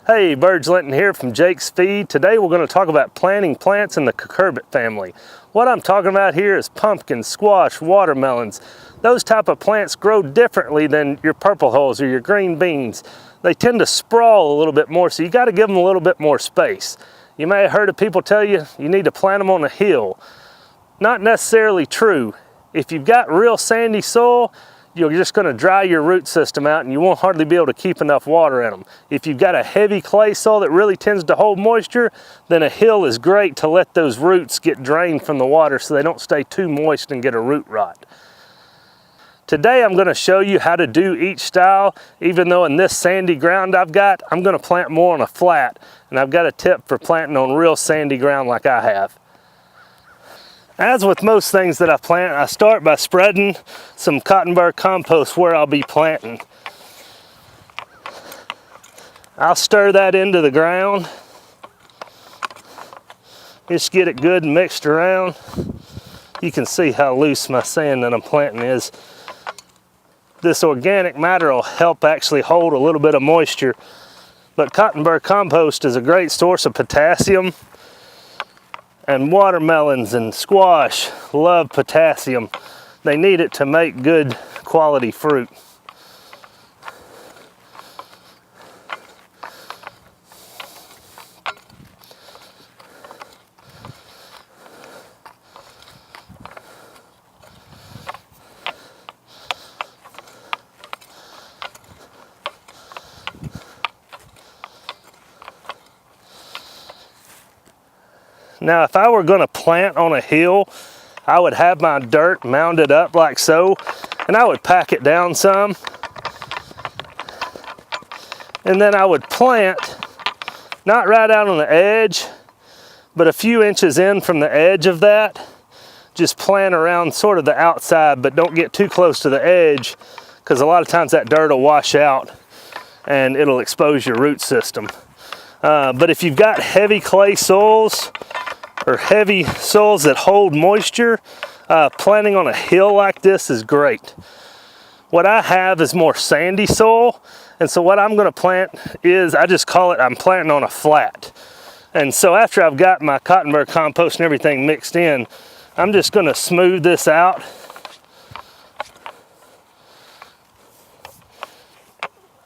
Hey, Burge Linton here from Jake's Feed. Today we're going to talk about planting plants in the Cucurbit family. What I'm talking about here is pumpkins, squash, watermelons. Those type of plants grow differently than your purple hulls or your green beans. They tend to sprawl a little bit more, so you got to give them a little bit more space. You may have heard of people tell you you need to plant them on a hill. Not necessarily true. If you've got real sandy soil, you're just going to dry your root system out and you won't hardly be able to keep enough water in them. If you've got a heavy clay soil that really tends to hold moisture, then a hill is great to let those roots get drained from the water so they don't stay too moist and get a root rot. Today I'm going to show you how to do each style. Even though in this sandy ground I'm going to plant more on a flat, and I've got a tip for planting on real sandy ground like I have. As with most things that I plant, I start by spreading some cotton burr compost where I'll be planting. I'll stir that into the ground. Just get it good and mixed around. You can see how loose my sand that I'm planting is. This organic matter will help actually hold a little bit of moisture. But cotton burr compost is a great source of potassium. And watermelons and squash love potassium. They need it to make good quality fruit. Now, if I were going to plant on a hill, I would have my dirt mounded up like so, and I would pack it down some. And then I would plant, not right out on the edge, but a few inches in from the edge of that. Just plant around sort of the outside, but don't get too close to the edge, because a lot of times that dirt will wash out and it'll expose your root system. But if you've got heavy clay soils, or heavy soils that hold moisture, planting on a hill like this is great. What I have is more sandy soil, and so what I'm going to plant is, I just call it, I'm planting on a flat. And so after I've got my cotton burr compost and everything mixed in, I'm just going to smooth this out.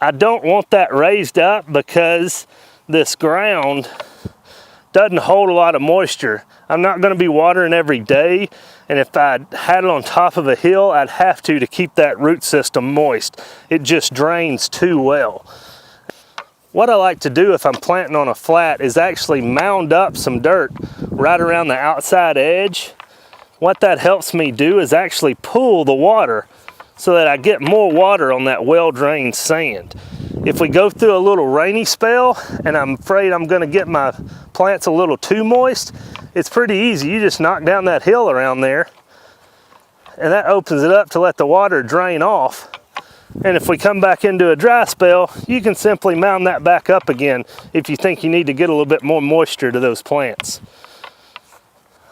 I don't want that raised up because this ground doesn't hold a lot of moisture. I'm not going to be watering every day, and if I had it on top of a hill, I'd have to keep that root system moist. It just drains too well. What I like to do if I'm planting on a flat is actually mound up some dirt right around the outside edge. What that helps me do is actually pull the water so that I get more water on that well-drained sand. If we go through a little rainy spell and I'm afraid I'm going to get my plants a little too moist, it's pretty easy. You just knock down that hill around there and that opens it up to let the water drain off. And if we come back into a dry spell, you can simply mound that back up again if you think you need to get a little bit more moisture to those plants.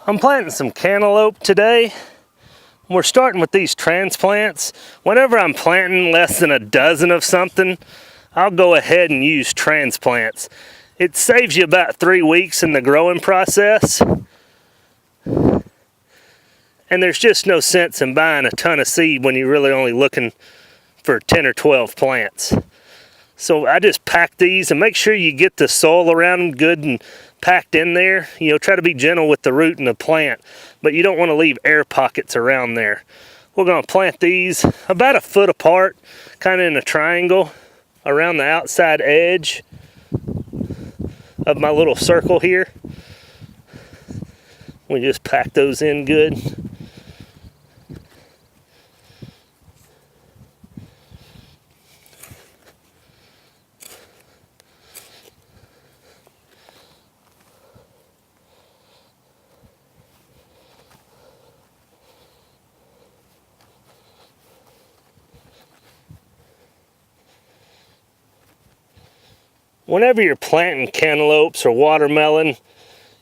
I'm planting some cantaloupe today. We're starting with these transplants. Whenever I'm planting less than a dozen of something, I'll go ahead and use transplants. It saves you about 3 weeks in the growing process. And there's just no sense in buying a ton of seed when you're really only looking for 10 or 12 plants. So I just pack these, and make sure you get the soil around them good and packed in there. You know, try to be gentle with the root and the plant, but you don't want to leave air pockets around there. We're going to plant these about 1 foot apart, kind of in a triangle around the outside edge of my little circle here. We just pack those in good. Whenever you're planting cantaloupes or watermelon,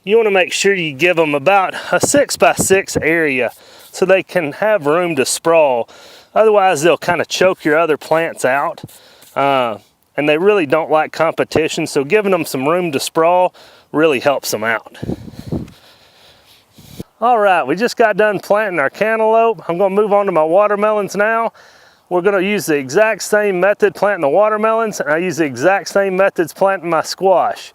you want to make sure you give them about a 6x6 area so they can have room to sprawl. Otherwise, they'll kind of choke your other plants out. and they really don't like competition, so giving them some room to sprawl really helps them out. All right, we just got done planting our cantaloupe. I'm gonna move on to my watermelons now. We're gonna use the exact same method planting the watermelons, and I use the exact same methods planting my squash.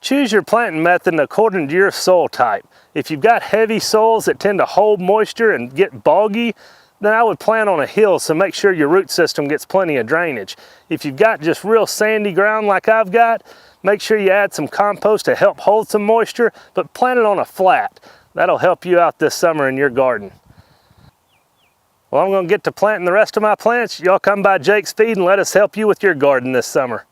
Choose your planting method according to your soil type. If you've got heavy soils that tend to hold moisture and get boggy, then I would plant on a hill, so make sure your root system gets plenty of drainage. If you've got just real sandy ground like I've got, make sure you add some compost to help hold some moisture, but plant it on a flat. That'll help you out this summer in your garden. Well, I'm gonna get to planting the rest of my plants. Y'all come by Jake's Feed and let us help you with your garden this summer.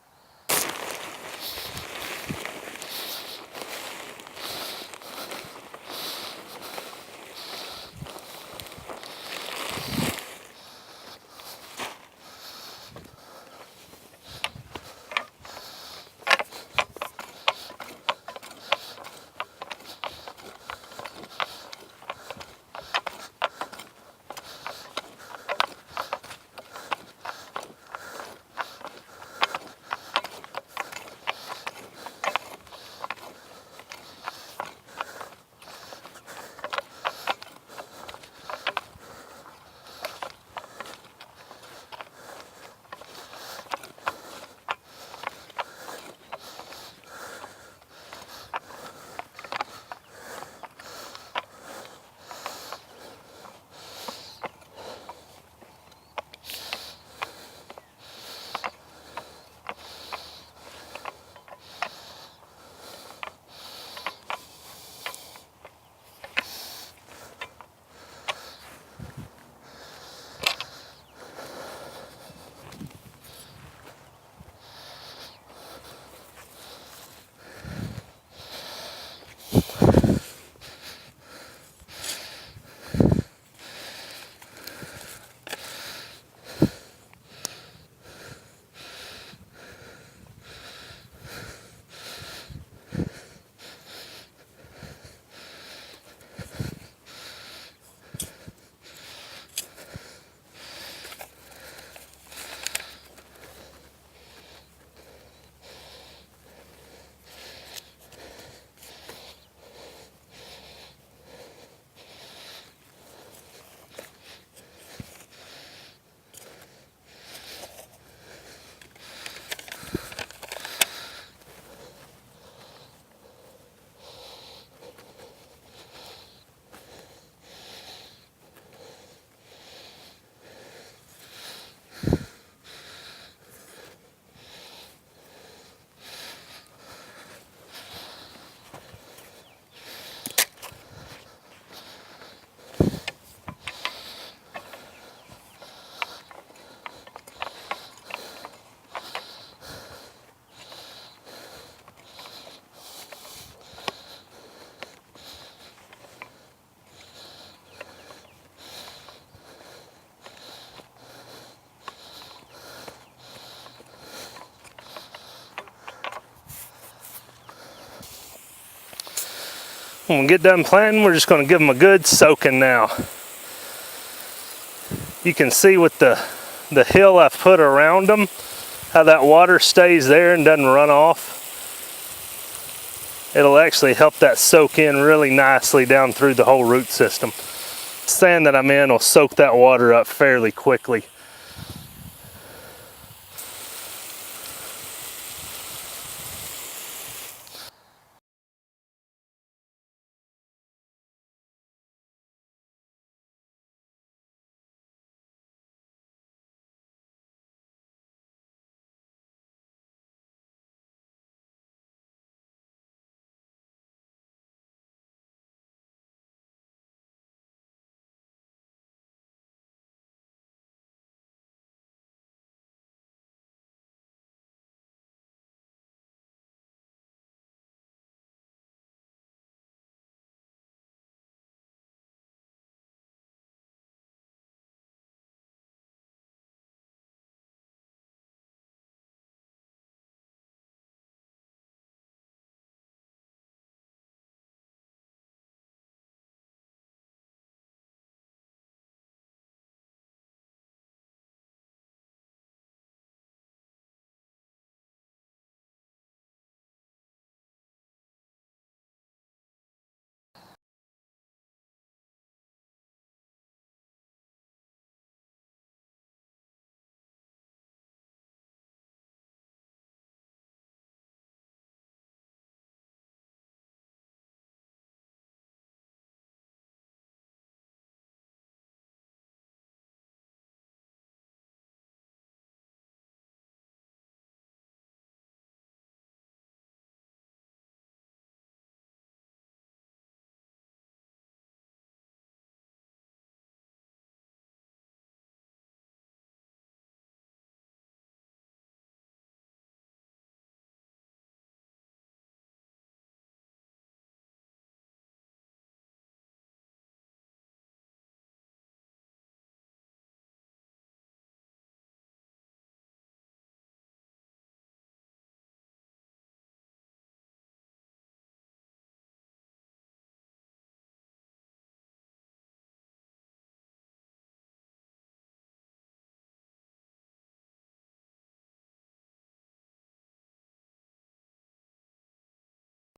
When we get done planting, we're just going to give them a good soaking now. You can see with the hill I've put around them, how that water stays there and doesn't run off. It'll actually help that soak in really nicely down through the whole root system. The sand that I'm in will soak that water up fairly quickly.